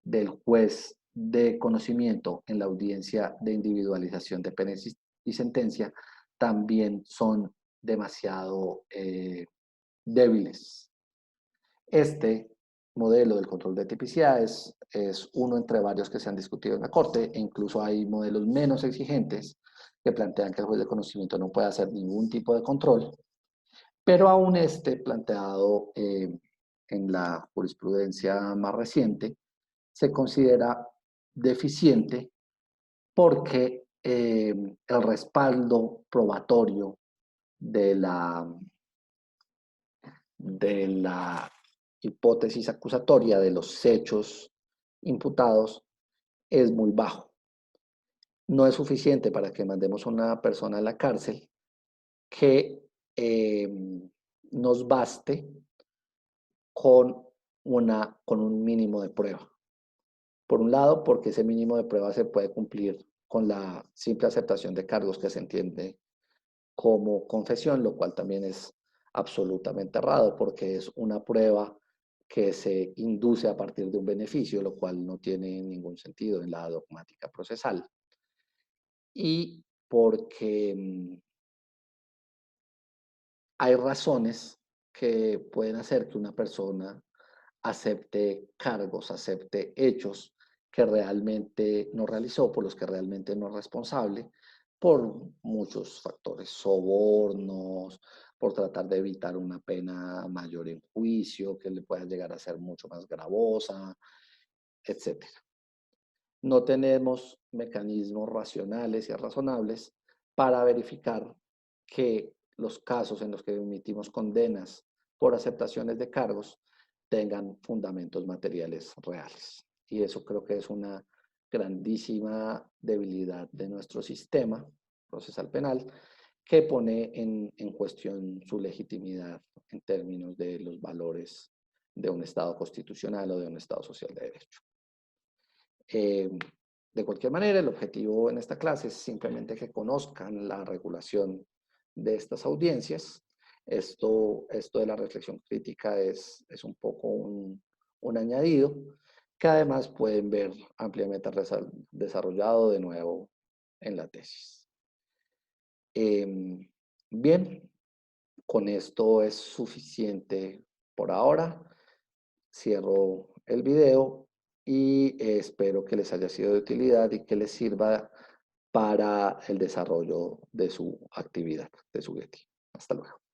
S1: del juez de conocimiento en la audiencia de individualización de penas y sentencia también son demasiado débiles. Este modelo del control de tipicidad es uno entre varios que se han discutido en la Corte, e incluso hay modelos menos exigentes que plantean que el juez de conocimiento no puede hacer ningún tipo de control, pero aún este planteado en la jurisprudencia más reciente se considera deficiente porque el respaldo probatorio de la hipótesis acusatoria de los hechos imputados es muy bajo. No es suficiente para que mandemos a una persona a la cárcel que nos baste con un mínimo de prueba. Por un lado, porque ese mínimo de prueba se puede cumplir con la simple aceptación de cargos que se entiende como confesión, lo cual también es absolutamente errado porque es una prueba que se induce a partir de un beneficio, lo cual no tiene ningún sentido en la dogmática procesal. Y porque hay razones que pueden hacer que una persona acepte cargos, acepte hechos que realmente no realizó, por los que realmente no es responsable, por muchos factores, sobornos, por tratar de evitar una pena mayor en juicio, que le pueda llegar a ser mucho más gravosa, etcétera. No tenemos mecanismos racionales y razonables para verificar que los casos en los que emitimos condenas por aceptaciones de cargos tengan fundamentos materiales reales. Y eso creo que es una grandísima debilidad de nuestro sistema procesal penal que pone en cuestión su legitimidad en términos de los valores de un Estado constitucional o de un Estado social de derecho. Eh, de cualquier manera, el objetivo en esta clase es simplemente que conozcan la regulación de estas audiencias. Esto de la reflexión crítica es un poco un añadido que además pueden ver ampliamente desarrollado de nuevo en la tesis. Bien, con esto es suficiente por ahora. Cierro el video y espero que les haya sido de utilidad y que les sirva para el desarrollo de su actividad, de su Getty. Hasta luego.